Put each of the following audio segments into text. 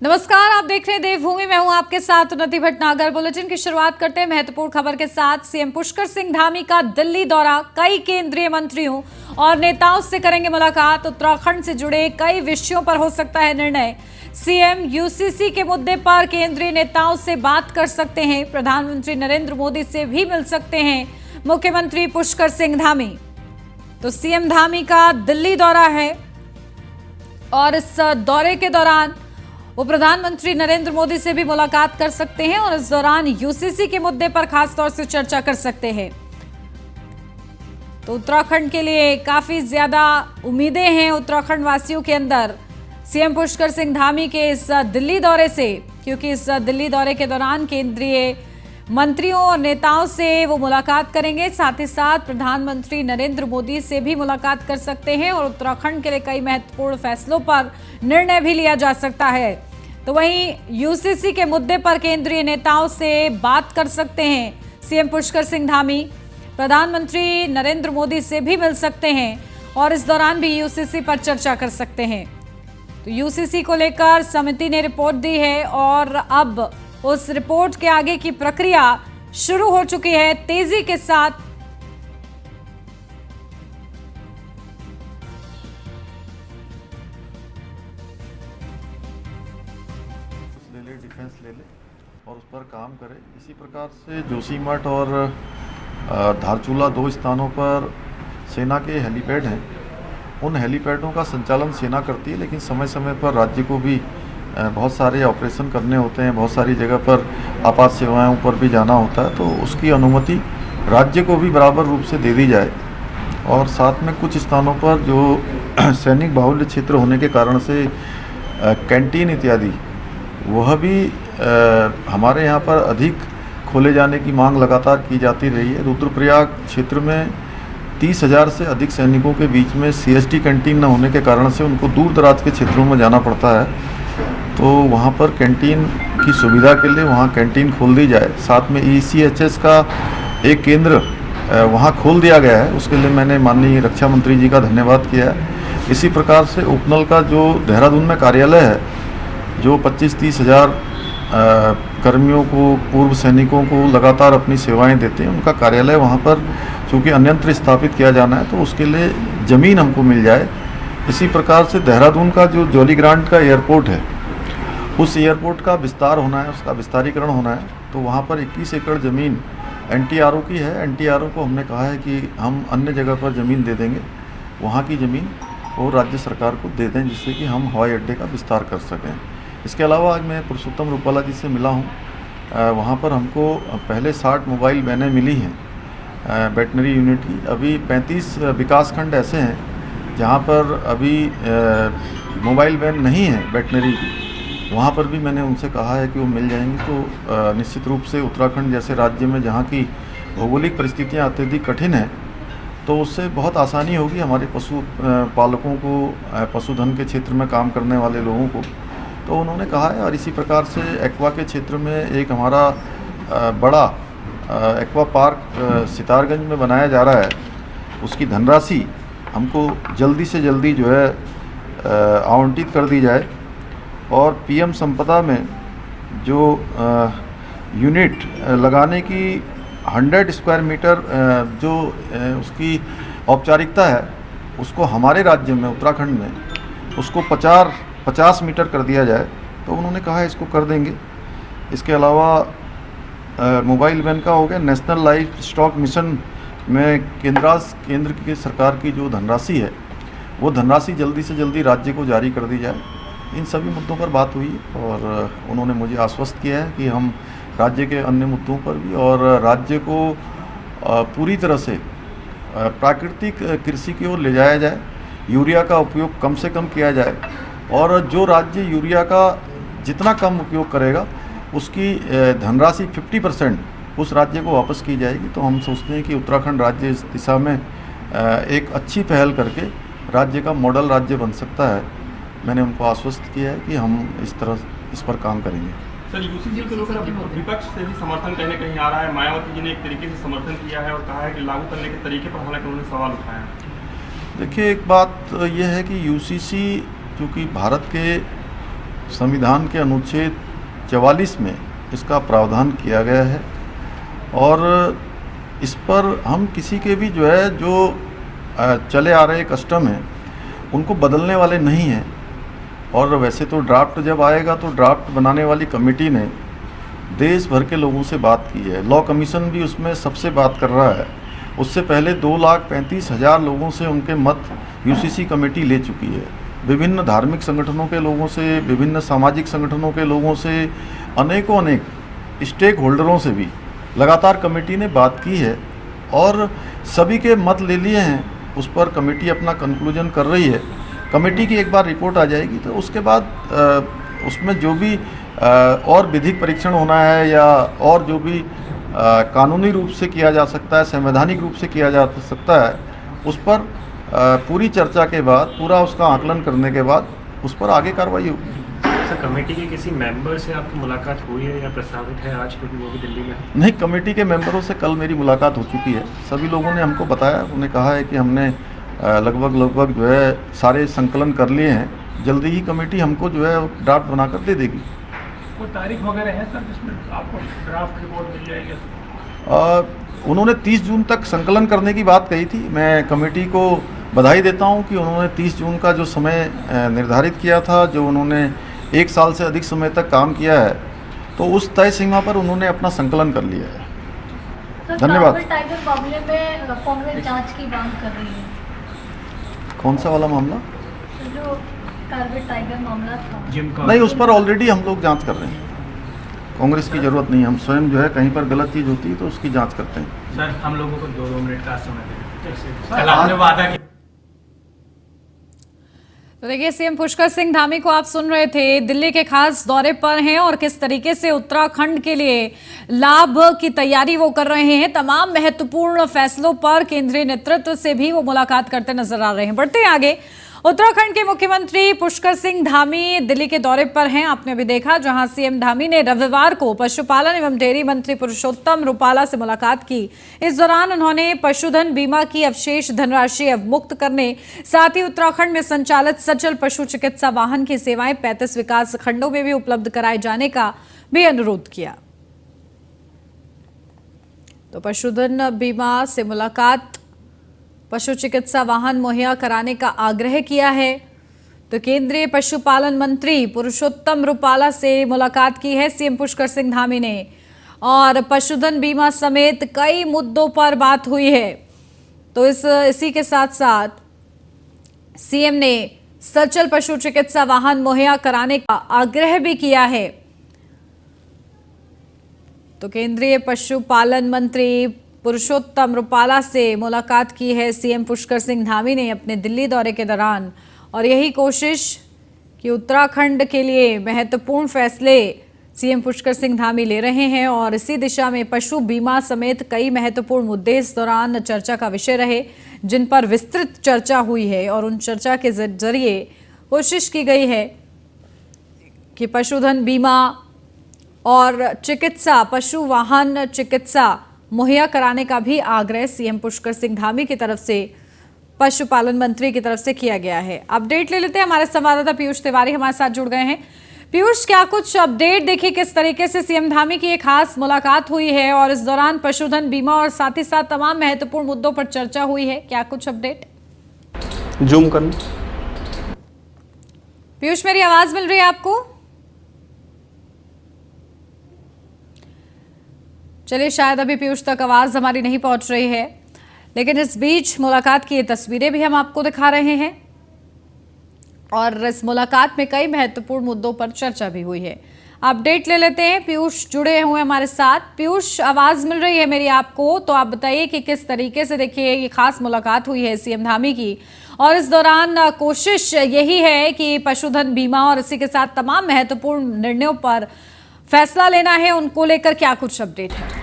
नमस्कार, आप देख रहे हैं देवभूमि। मैं हूं आपके साथ उन्नति भटनागर। बुलेटिन की शुरुआत करते हैं महत्वपूर्ण खबर के साथ। सीएम पुष्कर सिंह धामी का दिल्ली दौरा, कई केंद्रीय मंत्रियों और नेताओं से करेंगे मुलाकात। उत्तराखंड से जुड़े कई विषयों पर हो सकता है निर्णय। सीएम यूसीसी के मुद्दे पर केंद्रीय नेताओं से बात कर सकते हैं। प्रधानमंत्री नरेंद्र मोदी से भी मिल सकते हैं मुख्यमंत्री पुष्कर सिंह धामी। तो सीएम धामी का दिल्ली दौरा है और इस दौरे के दौरान वो प्रधानमंत्री नरेंद्र मोदी से भी मुलाकात कर सकते हैं और इस दौरान यूसीसी के मुद्दे पर खास तौर से चर्चा कर सकते हैं। तो उत्तराखंड के लिए काफी ज्यादा उम्मीदें हैं उत्तराखंड वासियों के अंदर सीएम पुष्कर सिंह धामी के इस दिल्ली दौरे से, क्योंकि इस दिल्ली दौरे के दौरान केंद्रीय मंत्रियों और नेताओं से वो मुलाकात करेंगे। साथ ही साथ प्रधानमंत्री नरेंद्र मोदी से भी मुलाकात कर सकते हैं और उत्तराखंड के लिए कई महत्वपूर्ण फैसलों पर निर्णय भी लिया जा सकता है। तो वहीं यूसीसी के मुद्दे पर केंद्रीय नेताओं से बात कर सकते हैं सीएम पुष्कर सिंह धामी। प्रधानमंत्री नरेंद्र मोदी से भी मिल सकते हैं और इस दौरान भी यूसीसी पर चर्चा कर सकते हैं। तो यूसीसी को लेकर समिति ने रिपोर्ट दी है और अब उस रिपोर्ट के आगे की प्रक्रिया शुरू हो चुकी है तेजी के साथ। डिफेंस ले ले और उस पर काम करे। इसी प्रकार से जोशीमठ और धारचूला दो स्थानों पर सेना के हेलीपैड हैं। उन हेलीपैडों का संचालन सेना करती है, लेकिन समय समय पर राज्य को भी बहुत सारे ऑपरेशन करने होते हैं, बहुत सारी जगह पर आपात सेवाओं पर भी जाना होता है, तो उसकी अनुमति राज्य को भी बराबर रूप से दे दी जाए। और साथ में कुछ स्थानों पर जो सैनिक बाहुल्य क्षेत्र होने के कारण से कैंटीन इत्यादि वह भी हमारे यहाँ पर अधिक खोले जाने की मांग लगातार की जाती रही है। रुद्रप्रयाग क्षेत्र में 30,000 से अधिक सैनिकों के बीच में सीएसटी कैंटीन न होने के कारण से उनको दूर दराज के क्षेत्रों में जाना पड़ता है। तो वहाँ पर कैंटीन की सुविधा के लिए वहाँ कैंटीन खोल दी जाए। साथ में ईसीएचएस का एक केंद्र वहाँ खोल दिया गया है, उसके लिए मैंने माननीय रक्षा मंत्री जी का धन्यवाद किया है। इसी प्रकार से उपनल का जो देहरादून में कार्यालय है, जो 25-30 हज़ार कर्मियों को, पूर्व सैनिकों को लगातार अपनी सेवाएं देते हैं, उनका कार्यालय वहाँ पर चूँकि अन्यंत्र स्थापित किया जाना है, तो उसके लिए ज़मीन हमको मिल जाए। इसी प्रकार से देहरादून का जो जॉलीग्रांट का एयरपोर्ट है, उस एयरपोर्ट का विस्तार होना है, उसका विस्तारीकरण होना है। तो वहाँ पर 21 एकड़ ज़मीन एनटीआरओ की है। एनटीआरओ को हमने कहा है कि हम अन्य जगह पर ज़मीन दे देंगे, वहाँ की ज़मीन वो राज्य सरकार को दे दें, जिससे कि हम हवाई अड्डे का विस्तार कर सकें। इसके अलावा आज मैं पुरुषोत्तम रूपाला जी से मिला हूँ। वहाँ पर हमको पहले 60 मोबाइल वैनें मिली हैं वेटनरी यूनिट की। अभी 35 विकासखंड ऐसे हैं जहाँ पर अभी मोबाइल वैन नहीं है वेटनरी की, वहाँ पर भी मैंने उनसे कहा है कि वो मिल जाएंगी। तो निश्चित रूप से उत्तराखंड जैसे राज्य में जहाँ की भौगोलिक परिस्थितियाँ अत्यधिक कठिन हैं, तो उससे बहुत आसानी होगी हमारे पशु पालकों को, पशुधन के क्षेत्र में काम करने वाले लोगों को। तो उन्होंने कहा है। और इसी प्रकार से एक्वा के क्षेत्र में एक हमारा बड़ा एक्वा पार्क सितारगंज में बनाया जा रहा है, उसकी धनराशि हमको जल्दी से जल्दी जो है आवंटित कर दी जाए। और पीएम संपदा में जो यूनिट लगाने की 100 स्क्वायर मीटर जो उसकी औपचारिकता है, उसको हमारे राज्य में उत्तराखंड में उसको 50 मीटर कर दिया जाए। तो उन्होंने कहा है इसको कर देंगे। इसके अलावा मोबाइल वैन का हो गया। नेशनल लाइफ स्टॉक मिशन में केंद्र की सरकार की जो धनराशि है, वो धनराशि जल्दी से जल्दी राज्य को जारी कर दी जाए। इन सभी मुद्दों पर बात हुई और उन्होंने मुझे आश्वस्त किया है कि हम राज्य के अन्य मुद्दों पर भी और राज्य को पूरी तरह से प्राकृतिक कृषि की ओर ले जाया जाए, यूरिया का उपयोग कम से कम किया जाए। और जो राज्य यूरिया का जितना कम उपयोग करेगा, उसकी धनराशि 50% उस राज्य को वापस की जाएगी। तो हम सोचते हैं कि उत्तराखंड राज्य इस दिशा में एक अच्छी पहल करके राज्य का मॉडल राज्य बन सकता है। मैंने उनको आश्वस्त किया है कि हम इस पर काम करेंगे। सर, यूसीसी को लेकर विपक्ष से भी समर्थन कहीं न कहीं आ रहा है। मायावती जी ने एक तरीके से समर्थन किया है और कहा है कि लागू करने के तरीके पर हालांकि उन्होंने सवाल उठाया। देखिए, एक बात यह है कि यूसीसी चूँकि भारत के संविधान के अनुच्छेद 44 में इसका प्रावधान किया गया है और इस पर हम किसी के भी जो चले आ रहे कस्टम हैं उनको बदलने वाले नहीं हैं। और वैसे तो ड्राफ्ट जब आएगा तो ड्राफ्ट बनाने वाली कमेटी ने देश भर के लोगों से बात की है, लॉ कमीशन भी उसमें सबसे बात कर रहा है। उससे पहले 2,35,000 लोगों से उनके मत यूसीसी कमेटी ले चुकी है। विभिन्न धार्मिक संगठनों के लोगों से, विभिन्न सामाजिक संगठनों के लोगों से, अनेक स्टेक होल्डरों से भी लगातार कमेटी ने बात की है और सभी के मत ले लिए हैं। उस पर कमेटी अपना कंक्लूजन कर रही है। कमेटी की एक बार रिपोर्ट आ जाएगी तो उसके बाद उसमें जो भी और विधिक परीक्षण होना है या और जो भी कानूनी रूप से किया जा सकता है, संवैधानिक रूप से किया जा सकता है, उस पर पूरी चर्चा के बाद, पूरा उसका आकलन करने के बाद उस पर आगे कार्रवाई होगी। सर, कमेटी के किसी मेंबर से आपकी मुलाकात हुई है या प्रस्तावित है आज, क्योंकि वो भी दिल्ली में है? नहीं, कमेटी के मेंबरों से कल मेरी मुलाकात हो चुकी है। सभी लोगों ने हमको बताया, उन्होंने कहा है कि हमने लगभग सारे संकलन कर लिए हैं। जल्दी ही कमेटी हमको ड्राफ्ट बनाकर दे देगी। कोई तारीख वगैरह है सर जिसमें आपको ड्राफ्ट रिपोर्ट मिल जाएगी? उन्होंने 30 जून तक संकलन करने की बात कही थी। मैं कमेटी को बधाई देता हूं कि उन्होंने 30 जून का जो समय निर्धारित किया था, जो उन्होंने 1 साल से अधिक समय तक काम किया है, तो उस तय सीमा पर उन्होंने अपना संकलन कर लिया है। धन्यवाद। टाइगर मामले में कांग्रेस जांच की मांग कर रही है। कौन सा वाला मामला? जो कार्बेट टाइगर मामला था। नहीं, उस पर ऑलरेडी हम लोग जांच कर रहे हैं। कांग्रेस की जरूरत नहीं है। हम स्वयं कहीं पर गलत चीज़ होती है तो उसकी जांच करते हैं। सर, हम लोगों को 2 मिनट का समय दें। कल आपने वादा किया। तो देखिए, सीएम पुष्कर सिंह धामी को आप सुन रहे थे, दिल्ली के खास दौरे पर हैं और किस तरीके से उत्तराखंड के लिए लाभ की तैयारी वो कर रहे हैं। तमाम महत्वपूर्ण फैसलों पर केंद्रीय नेतृत्व से भी वो मुलाकात करते नजर आ रहे हैं। बढ़ते हैं आगे। उत्तराखंड के मुख्यमंत्री पुष्कर सिंह धामी दिल्ली के दौरे पर हैं। आपने अभी देखा, जहां सीएम धामी ने रविवार को पशुपालन एवं डेयरी मंत्री पुरुषोत्तम रुपाला से मुलाकात की। इस दौरान उन्होंने पशुधन बीमा की अवशेष धनराशि अवमुक्त करने, साथ ही उत्तराखंड में संचालित सचल पशु चिकित्सा वाहन की सेवाएं 35 विकास खंडों में भी उपलब्ध कराए जाने का भी अनुरोध किया। तो पशुधन बीमा से मुलाकात, पशु चिकित्सा वाहन मुहैया कराने का आग्रह किया है। तो केंद्रीय पशुपालन मंत्री पुरुषोत्तम रुपाला से मुलाकात की है सीएम पुष्कर सिंह धामी ने और पशुधन बीमा समेत कई मुद्दों पर बात हुई है। तो इसी के साथ साथ सीएम ने सचल पशु चिकित्सा वाहन मुहैया कराने का आग्रह भी किया है। तो केंद्रीय पशुपालन मंत्री पुरुषोत्तम रुपाला से मुलाकात की है सीएम पुष्कर सिंह धामी ने अपने दिल्ली दौरे के दौरान, और यही कोशिश कि उत्तराखंड के लिए महत्वपूर्ण फैसले सीएम पुष्कर सिंह धामी ले रहे हैं और इसी दिशा में पशु बीमा समेत कई महत्वपूर्ण मुद्दे इस दौरान चर्चा का विषय रहे, जिन पर विस्तृत चर्चा हुई है और उन चर्चा के जरिए कोशिश की गई है कि पशुधन बीमा और चिकित्सा, पशु वाहन चिकित्सा मुहैया कराने का भी आग्रह सीएम पुष्कर सिंह धामी की तरफ से, पशुपालन मंत्री की तरफ से किया गया है। अपडेट ले लेते हैं, हमारे संवाददाता पीयूष तिवारी हमारे साथ जुड़ गए हैं। पीयूष, क्या कुछ अपडेट? देखिए किस तरीके से सीएम धामी की एक खास मुलाकात हुई है और इस दौरान पशुधन बीमा और साथ ही साथ तमाम महत्वपूर्ण मुद्दों पर चर्चा हुई है, क्या कुछ अपडेट? जूम करना। पीयूष, मेरी आवाज मिल रही है आपको? चलिए, शायद अभी पीयूष तक आवाज हमारी नहीं पहुंच रही है, लेकिन इस बीच मुलाकात की ये तस्वीरें भी हम आपको दिखा रहे हैं और इस मुलाकात में कई महत्वपूर्ण मुद्दों पर चर्चा भी हुई है। अपडेट ले लेते हैं, पीयूष जुड़े हुए हमारे साथ। पीयूष, आवाज मिल रही है मेरी आपको? तो आप बताइए कि किस तरीके से, देखिए ये खास मुलाकात हुई है सीएम धामी की और इस दौरान कोशिश यही है कि पशुधन बीमा और इसी के साथ तमाम महत्वपूर्ण निर्णयों पर फैसला लेना है, उनको लेकर क्या कुछ अपडेट है?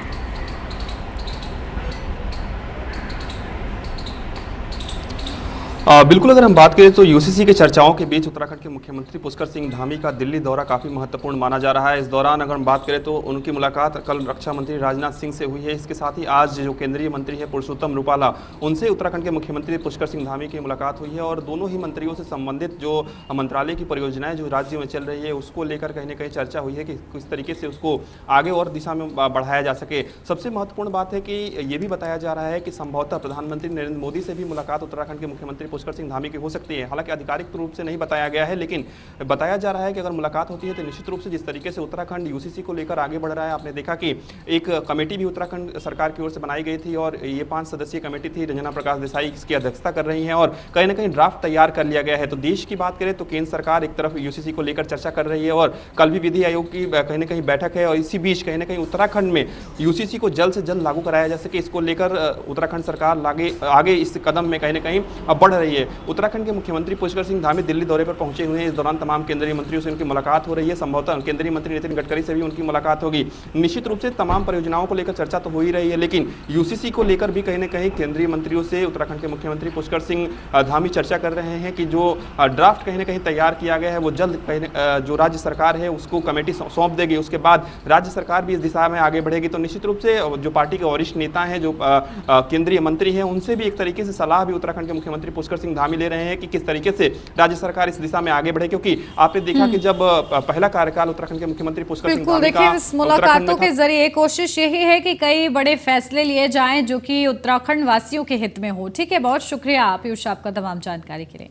बिल्कुल, अगर हम बात करें तो यूसीसी के चर्चाओं के बीच उत्तराखंड के मुख्यमंत्री पुष्कर सिंह धामी का दिल्ली दौरा काफ़ी महत्वपूर्ण माना जा रहा है। इस दौरान अगर हम बात करें तो उनकी मुलाकात कल रक्षा मंत्री राजनाथ सिंह से हुई है। इसके साथ ही आज जो केंद्रीय मंत्री है पुरुषोत्तम रूपाला, उनसे उत्तराखंड के मुख्यमंत्री पुष्कर सिंह धामी की मुलाकात हुई है और दोनों ही मंत्रियों से संबंधित जो मंत्रालय की परियोजनाएं जो राज्य में चल रही है उसको लेकर कहीं ना कहीं चर्चा हुई है कि किस तरीके से उसको आगे और दिशा में बढ़ाया जा सके। सबसे महत्वपूर्ण बात है कि ये भी बताया जा रहा है कि संभवतः प्रधानमंत्री नरेंद्र मोदी से भी मुलाकात उत्तराखंड के मुख्यमंत्री पुष्कर सिंह धामी की हो सकती है। हालांकि आधिकारिक रूप से नहीं बताया गया है, लेकिन बताया जा रहा है कि अगर मुलाकात होती है तो निश्चित रूप से जिस तरीके से उत्तराखंड यूसीसी को लेकर आगे बढ़ रहा है, आपने देखा कि एक कमेटी भी उत्तराखंड सरकार की ओर से बनाई गई थी और ये 5 सदस्यीय कमेटी थी। रंजना प्रकाश देसाई इसकी अध्यक्षता कर रही हैं और कहीं ना कहीं ड्राफ्ट तैयार कर लिया गया है। तो देश की बात करें तो केंद्र सरकार एक तरफ यूसीसी को लेकर चर्चा कर रही है और कल भी विधि आयोग की कहीं ना कहीं बैठक है और इसी बीच कहीं ना कहीं उत्तराखंड में यूसीसी को जल्द से जल्द लागू कराया जा सके, इसको लेकर उत्तराखंड सरकार आगे इस कदम में कहीं ना कहीं बढ़ रही है। उत्तराखंड के मुख्यमंत्री पुष्कर सिंह धामी दिल्ली दौरे पर पहुंचे हुए हैं। इस दौरान तमाम केंद्रीय मंत्रियों से उनकी मुलाकात हो रही है। संभवतः केंद्रीय मंत्री नितिन गडकरी से भी उनकी मुलाकात होगी। निश्चित रूप से तमाम परियोजनाओं को लेकर चर्चा तो हो ही रही है, लेकिन यूसीसी को लेकर भी कहीं ना कहीं केंद्रीय मंत्रियों से उत्तराखंड के मुख्यमंत्री पुष्कर सिंह धामी चर्चा कर रहे हैं कि जो ड्राफ्ट कहीं ना कहीं तैयार किया गया है वो जल्द जो राज्य सरकार है उसको कमेटी सौंप देगी। उसके बाद राज्य सरकार भी इस दिशा में आगे बढ़ेगी। तो निश्चित रूप से जो पार्टी के वरिष्ठ नेता हैं, जो केंद्रीय मंत्री हैं, उनसे भी एक तरीके से सलाह भी उत्तराखंड के मुख्यमंत्री पुष्कर सिंह धामी ले रहे हैं कि किस तरीके से राज्य सरकार इस दिशा में आगे बढ़े, क्योंकि आपने देखा कि जब पहला कार्यकाल उत्तराखंड के मुख्यमंत्री पुष्कर सिंह धामी का, देखिए इस मुलाकातों के जरिए कोशिश यही है कि कई बड़े फैसले लिए जाएं जो कि उत्तराखंड वासियों के हित में हो। ठीक है, बहुत शुक्रिया पीयूष आपका तमाम जानकारी के लिए।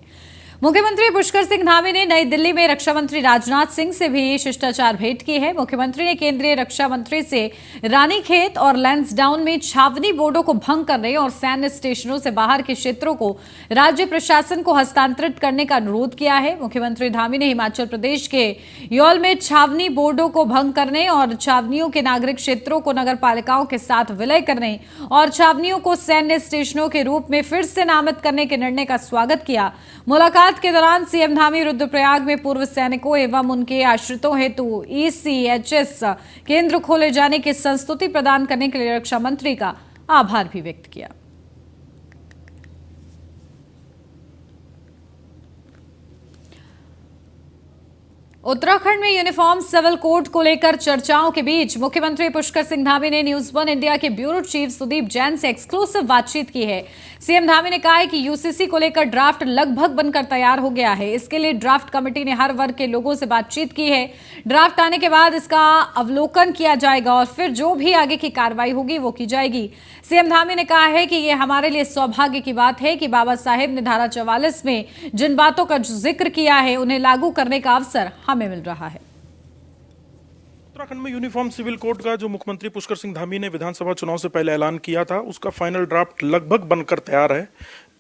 मुख्यमंत्री पुष्कर सिंह धामी ने नई दिल्ली में रक्षा मंत्री राजनाथ सिंह से भी शिष्टाचार भेंट की है। मुख्यमंत्री ने केंद्रीय रक्षा मंत्री से रानीखेत और लैंसडाउन में छावनी बोर्डों को भंग करने और सैन्य स्टेशनों से बाहर के क्षेत्रों को राज्य प्रशासन को हस्तांतरित करने का अनुरोध किया है। मुख्यमंत्री धामी ने हिमाचल प्रदेश के यौल में छावनी बोर्डों को भंग करने और छावनियों के नागरिक क्षेत्रों को नगर पालिकाओं के साथ विलय करने और छावनियों को सैन्य स्टेशनों के रूप में फिर से नामित करने के निर्णय का स्वागत किया। मुलाकात के दौरान सीएम धामी रुद्रप्रयाग में पूर्व सैनिकों एवं उनके आश्रितों हेतु ECHS केंद्र खोले जाने की संस्तुति प्रदान करने के लिए रक्षा मंत्री का आभार भी व्यक्त किया। उत्तराखंड में यूनिफॉर्म सिविल कोड को लेकर चर्चाओं के बीच मुख्यमंत्री पुष्कर सिंह धामी ने न्यूज 1 इंडिया के ब्यूरो चीफ सुदीप जैन से एक्सक्लूसिव बातचीत की है। सीएम धामी ने कहा है कि यूसीसी को लेकर ड्राफ्ट लगभग बनकर तैयार हो गया है। इसके लिए ड्राफ्ट कमेटी ने हर वर्ग के लोगों से बातचीत की है। ड्राफ्ट आने के बाद इसका अवलोकन किया जाएगा और फिर जो भी आगे की कार्रवाई होगी वो की जाएगी। सीएम धामी ने कहा है कि ये हमारे लिए सौभाग्य की बात है कि बाबा साहेब ने धारा 44 में जिन बातों का जिक्र किया है उन्हें लागू करने का अवसर हमें मिल रहा है। उत्तराखंड में यूनिफॉर्म सिविल कोड का जो मुख्यमंत्री पुष्कर सिंह धामी ने विधानसभा चुनाव से पहले ऐलान किया था, उसका फाइनल ड्राफ्ट लगभग बनकर तैयार है।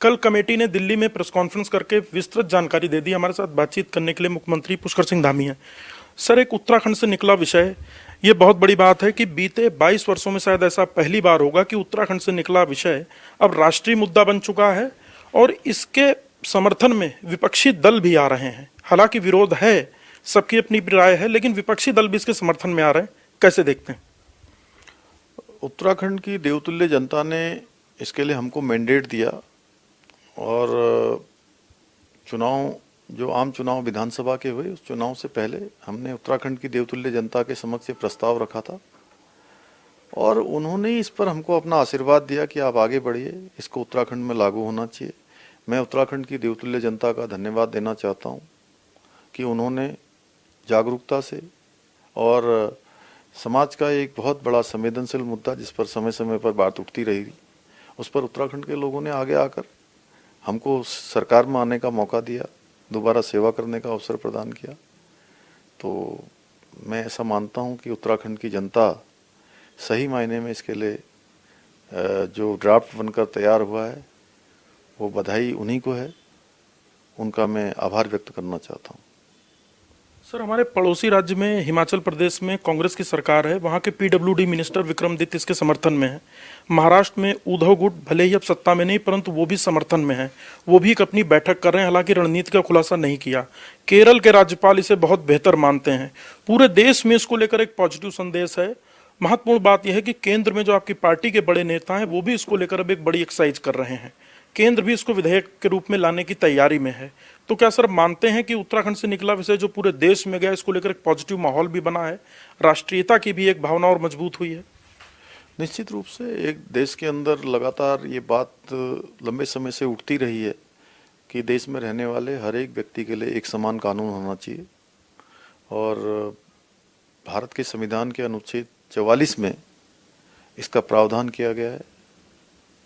कल कमेटी ने दिल्ली में प्रेस कॉन्फ्रेंस करके विस्तृत जानकारी दे दी। हमारे साथ बातचीत करने के लिए मुख्यमंत्री पुष्कर सिंह धामी हैं। सर, एक उत्तराखंड से निकला विषय, ये बहुत बड़ी बात है कि बीते 22 वर्षों में शायद ऐसा पहली बार होगा कि उत्तराखंड से निकला विषय अब राष्ट्रीय मुद्दा बन चुका है और इसके समर्थन में विपक्षी दल भी आ रहे हैं। हालांकि विरोध है, सबकी अपनी राय है, लेकिन विपक्षी दल भी इसके समर्थन में आ रहे हैं। कैसे देखते हैं? उत्तराखंड की देवतुल्य जनता ने इसके लिए हमको मैंडेट दिया और चुनाव, जो आम चुनाव विधानसभा के हुए, उस चुनाव से पहले हमने उत्तराखंड की देवतुल्य जनता के समक्ष प्रस्ताव रखा था और उन्होंने इस पर हमको अपना आशीर्वाद दिया कि आप आगे बढ़िए, इसको उत्तराखंड में लागू होना चाहिए। मैं उत्तराखंड की देवतुल्य जनता का धन्यवाद देना चाहता हूँ कि उन्होंने जागरूकता से और समाज का एक बहुत बड़ा संवेदनशील मुद्दा जिस पर समय समय पर बात उठती रही, उस पर उत्तराखंड के लोगों ने आगे आकर हमको सरकार में आने का मौका दिया, दोबारा सेवा करने का अवसर प्रदान किया। तो मैं ऐसा मानता हूं कि उत्तराखंड की जनता सही मायने में इसके लिए जो ड्राफ्ट बनकर तैयार हुआ है वो बधाई उन्हीं को है, उनका मैं आभार व्यक्त करना चाहता हूं। सर, हमारे पड़ोसी राज्य में हिमाचल प्रदेश में कांग्रेस की सरकार है, वहाँ के PWD मिनिस्टर विक्रमादित्य इसके समर्थन में है। महाराष्ट्र में उद्धव गुट भले ही अब सत्ता में नहीं, परंतु वो भी समर्थन में है, वो भी एक अपनी बैठक कर रहे हैं, हालांकि रणनीति का खुलासा नहीं किया। केरल के राज्यपाल इसे बहुत बेहतर मानते हैं। पूरे देश में इसको लेकर एक पॉजिटिव संदेश है। महत्वपूर्ण बात यह है कि केंद्र में जो आपकी पार्टी के बड़े नेता हैं वो भी इसको लेकर अब एक बड़ी एक्सरसाइज कर रहे हैं। केंद्र भी इसको विधेयक के रूप में लाने की तैयारी में है। तो क्या सर मानते हैं कि उत्तराखंड से निकला विषय जो पूरे देश में गया, इसको लेकर एक पॉजिटिव माहौल भी बना है, राष्ट्रीयता की भी एक भावना और मजबूत हुई है? निश्चित रूप से एक देश के अंदर लगातार ये बात लंबे समय से उठती रही है कि देश में रहने वाले हर एक व्यक्ति के लिए एक समान कानून होना चाहिए। और भारत के संविधान के अनुच्छेद 44 में इसका प्रावधान किया गया है।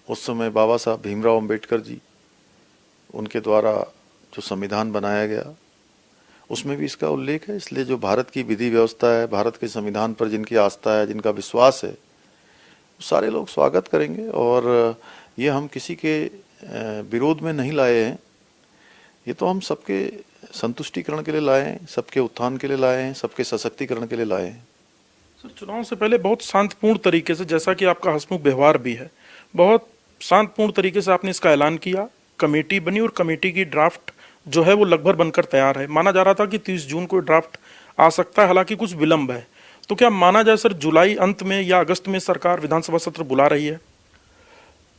उस समय बाबा साहब भीमराव अंबेडकर जी, उनके द्वारा जो संविधान बनाया गया उसमें भी इसका उल्लेख है। इसलिए जो भारत की विधि व्यवस्था है, भारत के संविधान पर जिनकी आस्था है, जिनका विश्वास है, सारे लोग स्वागत करेंगे। और ये हम किसी के विरोध में नहीं लाए हैं, ये तो हम सबके संतुष्टिकरण के लिए लाए हैं, सबके उत्थान के लिए लाए हैं, सबके सशक्तिकरण के लिए लाए हैं। सर, चुनाव से पहले बहुत शांतिपूर्ण तरीके से, जैसा कि आपका हंसमुख व्यवहार भी है, बहुत शांतिपूर्ण तरीके से आपने इसका ऐलान किया, कमेटी बनी और कमेटी की ड्राफ्ट जो है वो लगभग बनकर तैयार है। माना जा रहा था कि 30 जून को ड्राफ्ट आ सकता है, हालांकि कुछ विलंब है। तो क्या माना जाए सर जुलाई अंत में या अगस्त में सरकार विधानसभा सत्र बुला रही है?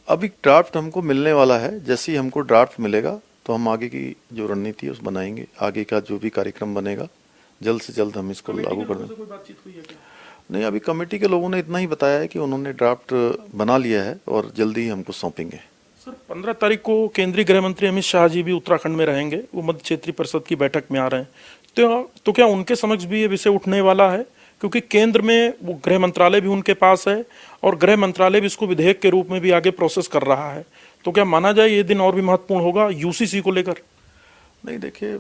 अभी ड्राफ्ट हमको मिलने वाला है। जैसे ही हमको ड्राफ्ट मिलेगा तो हम आगे की जो रणनीति है उस बनाएंगे। आगे का जो भी कार्यक्रम बनेगा जल्द से जल्द हम इसको लागू कर देंगे। कोई बातचीत हुई है क्या? नहीं, अभी कमेटी के लोगों ने इतना ही बताया है कि उन्होंने ड्राफ्ट बना लिया है और जल्दी ही हमको सौंपेंगे। सर, 15 तारीख को केंद्रीय गृह मंत्री अमित शाह जी भी उत्तराखंड में रहेंगे, वो मध्य क्षेत्रीय परिषद की बैठक में आ रहे हैं। तो क्या उनके समक्ष भी ये विषय उठने वाला है? क्योंकि केंद्र में वो गृह मंत्रालय भी उनके पास है और गृह मंत्रालय भी इसको विधेयक के रूप में भी आगे प्रोसेस कर रहा है। तो क्या माना जाए ये दिन और भी महत्वपूर्ण होगा यूसीसी को लेकर? नहीं, देखिए,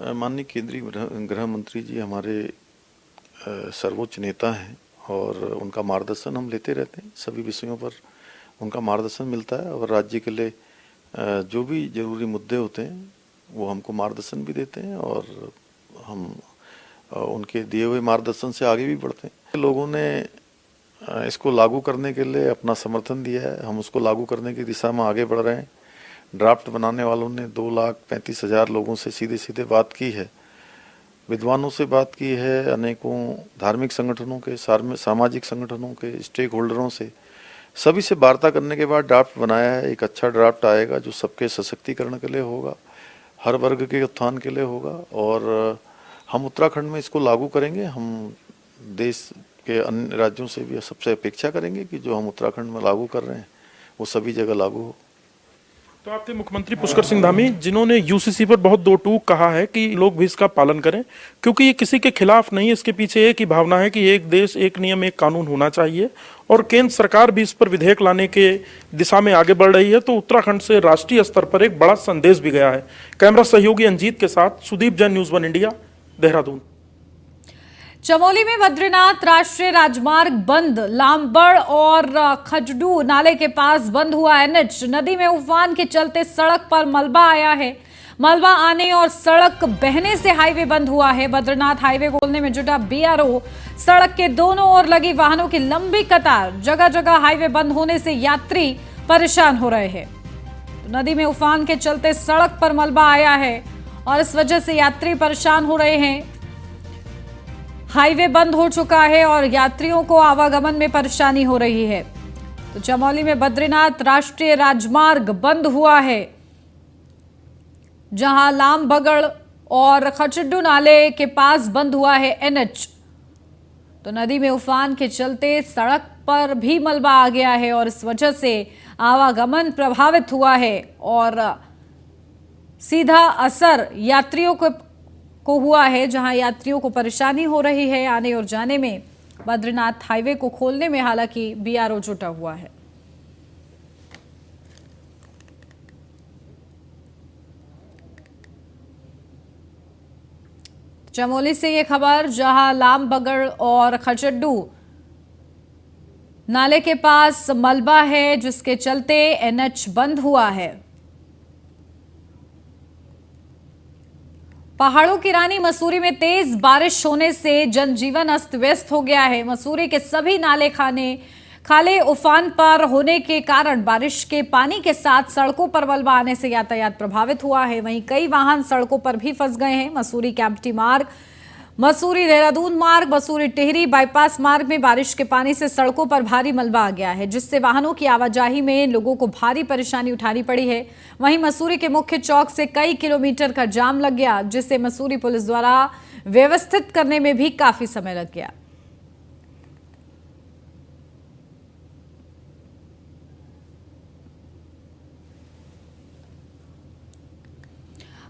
माननीय केंद्रीय गृह मंत्री जी हमारे सर्वोच्च नेता हैं और उनका मार्गदर्शन हम लेते रहते हैं। सभी विषयों पर उनका मार्गदर्शन मिलता है और राज्य के लिए जो भी जरूरी मुद्दे होते हैं वो हमको मार्गदर्शन भी देते हैं और हम उनके दिए हुए मार्गदर्शन से आगे भी बढ़ते हैं। लोगों ने इसको लागू करने के लिए अपना समर्थन दिया है, हम उसको लागू करने की दिशा में आगे बढ़ रहे हैं। ड्राफ्ट बनाने वालों ने 2,35,000 लोगों से सीधे सीधे बात की है, विद्वानों से बात की है, अनेकों धार्मिक संगठनों के, सामाजिक संगठनों के, स्टेक होल्डरों से, सभी से वार्ता करने के बाद ड्राफ्ट बनाया है। एक अच्छा ड्राफ्ट आएगा जो सबके सशक्तिकरण के लिए होगा, हर वर्ग के उत्थान के लिए होगा और हम उत्तराखंड में इसको लागू करेंगे। हम देश के अन्य राज्यों से भी सबसे अपेक्षा करेंगे कि जो हम उत्तराखंड में लागू कर रहे हैं वो सभी जगह लागू हो। तो आपके मुख्यमंत्री पुष्कर सिंह धामी, जिन्होंने यूसीसी पर बहुत दो टूक कहा है कि लोग भी इसका पालन करें, क्योंकि ये किसी के खिलाफ नहीं है, इसके पीछे एक ही भावना है कि एक देश एक नियम एक कानून होना चाहिए और केंद्र सरकार भी इस पर विधेयक लाने के दिशा में आगे बढ़ रही है। तो उत्तराखंड से राष्ट्रीय स्तर पर एक बड़ा संदेश भी गया है। कैमरा सहयोगी अंजीत के साथ सुदीप जैन, न्यूज़ 1 इंडिया, देहरादून। चमोली में बद्रीनाथ राष्ट्रीय राजमार्ग बंद, लामबड़ और खजडू नाले के पास बंद हुआ एनएच। नदी में उफान के चलते सड़क पर मलबा आया है। मलबा आने और सड़क बहने से हाईवे बंद हुआ है। बद्रीनाथ हाईवे खोलने में जुटा बीआरओ, सड़क के दोनों ओर लगी वाहनों की लंबी कतार, जगह जगह हाईवे बंद होने से यात्री परेशान हो रहे हैं। तो नदी में उफान के चलते सड़क पर मलबा आया है और इस वजह से यात्री परेशान हो रहे हैं। हाईवे बंद हो चुका है और यात्रियों को आवागमन में परेशानी हो रही है। तो चमोली में बद्रीनाथ राष्ट्रीय राजमार्ग बंद हुआ है, जहां लामबगड़ और खचड्डू नाले के पास बंद हुआ है एनएच। तो नदी में उफान के चलते सड़क पर भी मलबा आ गया है और इस वजह से आवागमन प्रभावित हुआ है और सीधा असर यात्रियों को हुआ है, जहां यात्रियों को परेशानी हो रही है आने और जाने में। बद्रीनाथ हाईवे को खोलने में हालांकि बीआरओ जुटा हुआ है। चमोली से ये खबर, जहां लामबगड़ और खचड्डू नाले के पास मलबा है, जिसके चलते एनएच बंद हुआ है। पहाड़ों की रानी मसूरी में तेज बारिश होने से जनजीवन अस्त व्यस्त हो गया है। मसूरी के सभी नाले खाले उफान पर होने के कारण बारिश के पानी के साथ सड़कों पर मलबा आने से यातायात प्रभावित हुआ है। वहीं कई वाहन सड़कों पर भी फंस गए हैं। मसूरी कैंपटी मार्ग मसूरी देहरादून मार्ग मसूरी टिहरी बाईपास मार्ग में बारिश के पानी से सड़कों पर भारी मलबा आ गया है, जिससे वाहनों की आवाजाही में लोगों को भारी परेशानी उठानी पड़ी है। वहीं मसूरी के मुख्य चौक से कई किलोमीटर का जाम लग गया, जिससे मसूरी पुलिस द्वारा व्यवस्थित करने में भी काफी समय लग गया।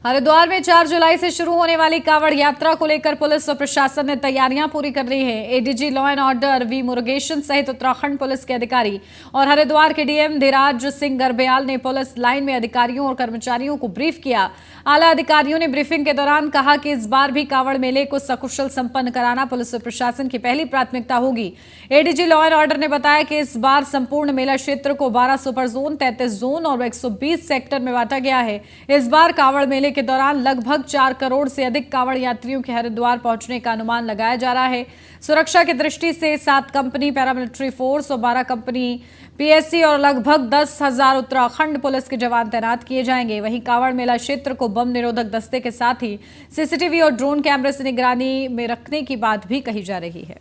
हरिद्वार में 4 जुलाई से शुरू होने वाली कांवड़ यात्रा को लेकर पुलिस और प्रशासन ने तैयारियां पूरी कर ली हैं। ADG law and order V Murugesan सहित उत्तराखंड पुलिस के अधिकारी और हरिद्वार के डीएम धीराज सिंह गर्ब्याल ने पुलिस लाइन में अधिकारियों और कर्मचारियों को ब्रीफ किया। आला अधिकारियों ने ब्रीफिंग के दौरान कहा कि इस बार भी कांवड़ मेले को सकुशल संपन्न कराना पुलिस और प्रशासन की पहली प्राथमिकता होगी। एडीजी लॉ एंड ऑर्डर ने बताया कि इस बार संपूर्ण मेला क्षेत्र को 12 सुपर जोन, 33 जोन और 120 सेक्टर में बांटा गया है। इस बार कांवड़ मेले के दौरान लगभग 4 करोड़ से अधिक कांवड़ यात्रियों के हरिद्वार पहुंचने का अनुमान लगाया जा रहा है। सुरक्षा की दृष्टि से 7 कंपनी पैरामिलिट्री फोर्स और 12 कंपनी पीएससी और लगभग 10,000 उत्तराखंड पुलिस के जवान तैनात किए जाएंगे। वहीं कांवड़ मेला क्षेत्र को बम निरोधक दस्ते के साथ ही सीसीटीवी और ड्रोन कैमरे से निगरानी में रखने की बात भी कही जा रही है।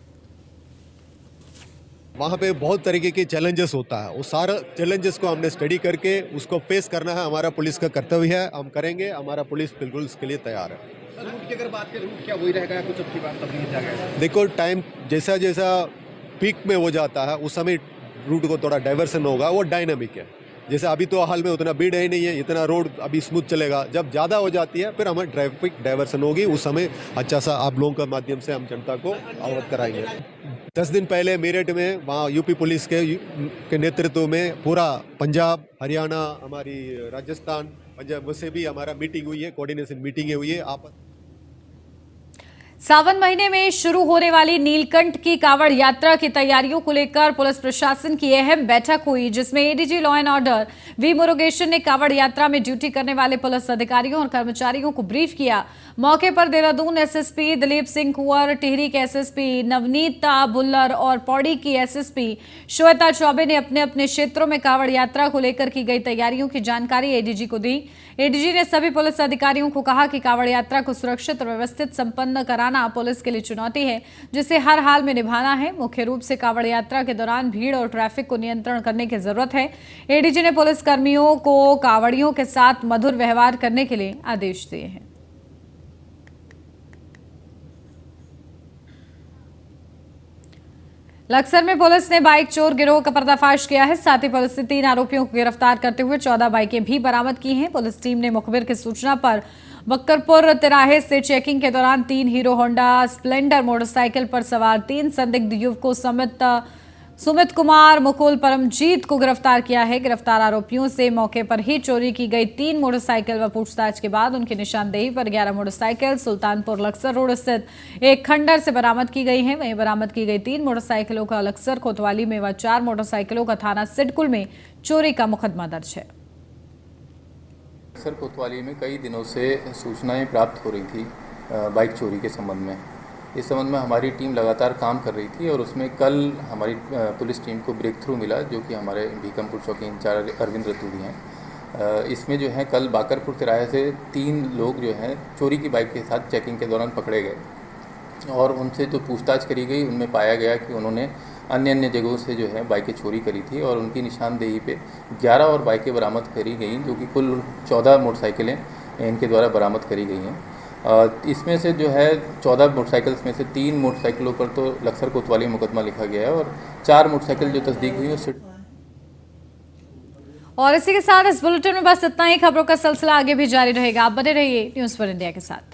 वहाँ पे बहुत तरीके के चैलेंजेस होता है, वो सारा चैलेंजेस को हमने स्टडी करके उसको फेस करना है, हमारा पुलिस का कर्तव्य है, हम करेंगे। हमारा पुलिस बिल्कुल इसके लिए तैयार है। रूट की अगर बात करें, रूट क्या वही रहेगा, कुछ अब की बात तब्दील हो जाएगा? देखो, टाइम जैसा जैसा पीक में हो जाता है उस समय रूट को थोड़ा डाइवर्सन होगा, वो डायनामिक है। जैसे अभी तो हाल में उतना भीड़ है ही नहीं है, इतना रोड अभी स्मूथ चलेगा। जब ज़्यादा हो जाती है फिर हमारी ट्रैफिक डाइवर्सन होगी, उस समय अच्छा सा आप लोगों के माध्यम से हम जनता को अवगत कराएंगे। 10 दिन पहले मेरठ में वहाँ यूपी पुलिस के नेतृत्व में पूरा पंजाब, हरियाणा, हमारी राजस्थान, पंजाब से भी हमारा मीटिंग हुई है, कोऑर्डिनेशन मीटिंग हुई है। सावन महीने में शुरू होने वाली नीलकंठ की कांवड़ यात्रा की तैयारियों को लेकर पुलिस प्रशासन की अहम बैठक हुई, जिसमें ADG law and order V Murugesan ने कांवड़ यात्रा में ड्यूटी करने वाले पुलिस अधिकारियों और कर्मचारियों को ब्रीफ किया। मौके पर देहरादून एसएसपी दिलीप सिंह कुंवर, टिहरी के एसएसपी नवनीता बुल्लर और पौड़ी की एसएसपी श्वेता चौबे ने अपने अपने क्षेत्रों में कांवड़ यात्रा को लेकर की गई तैयारियों की जानकारी एडीजी को दी। एडीजी ने सभी पुलिस अधिकारियों को कहा कि कांवड़ यात्रा को सुरक्षित और व्यवस्थित संपन्न कराना पुलिस के लिए चुनौती है, जिसे हर हाल में निभाना है। मुख्य रूप से कांवड़ यात्रा के दौरान भीड़ और ट्रैफिक को नियंत्रण करने की जरूरत है। एडीजी ने पुलिस कर्मियों को कांवड़ियों के साथ मधुर व्यवहार करने के लिए आदेश दिए हैं। लक्सर में पुलिस ने बाइक चोर गिरोह का पर्दाफाश किया है। साथ ही पुलिस ने 3 आरोपियों को गिरफ्तार करते हुए 14 बाइकें भी बरामद की हैं। पुलिस टीम ने मुखबिर की सूचना पर बक्करपुर तिराहे से चेकिंग के दौरान 3 हीरो होंडा स्प्लेंडर मोटरसाइकिल पर सवार 3 संदिग्ध युवकों समेत सुमित कुमार, मुकुल, परमजीत को गिरफ्तार किया है। गिरफ्तार आरोपियों से मौके पर ही चोरी की गई 3 मोटरसाइकिल व पूछताछ के बाद उनकी निशानदेही पर 11 मोटरसाइकिल सुल्तानपुर लक्सर रोड स्थित एक खंडर से बरामद की गई हैं। वहीं बरामद की गई 3 मोटरसाइकिलों का लक्सर कोतवाली में व 4 मोटरसाइकिलों का थाना सिडकुल में चोरी का मुकदमा दर्ज है। लक्सर कोतवाली में कई दिनों से सूचनाएं प्राप्त हो रही थी बाइक चोरी के संबंध में। इस संबंध में हमारी टीम लगातार काम कर रही थी और उसमें कल हमारी पुलिस टीम को ब्रेक थ्रू मिला, जो कि हमारे भीकमपुर चौकी इंचार्ज अरविंद रतूड़ी हैं। इसमें जो है कल बाकरपुर तिराहे से 3 लोग जो हैं चोरी की बाइक के साथ चेकिंग के दौरान पकड़े गए और उनसे जो पूछताछ करी गई उनमें पाया गया कि उन्होंने अन्य जगहों से जो है बाइकें चोरी करी थी और उनकी निशानदेही पे 11 और बाइकें बरामद करी गई, जो कि कुल 14 मोटरसाइकिलें इनके द्वारा बरामद करी गई हैं। इसमें से जो है 14 मोटरसाइकिल्स में से 3 मोटरसाइकिलों पर तो लक्सर कोतवाली मुकदमा लिखा गया है और 4 मोटरसाइकिल जो तस्दीक हुई है। और इसी के साथ इस बुलेटिन में बस इतना ही। खबरों का सिलसिला आगे भी जारी रहेगा। आप बने रहिए न्यूज़ फॉर इंडिया के साथ।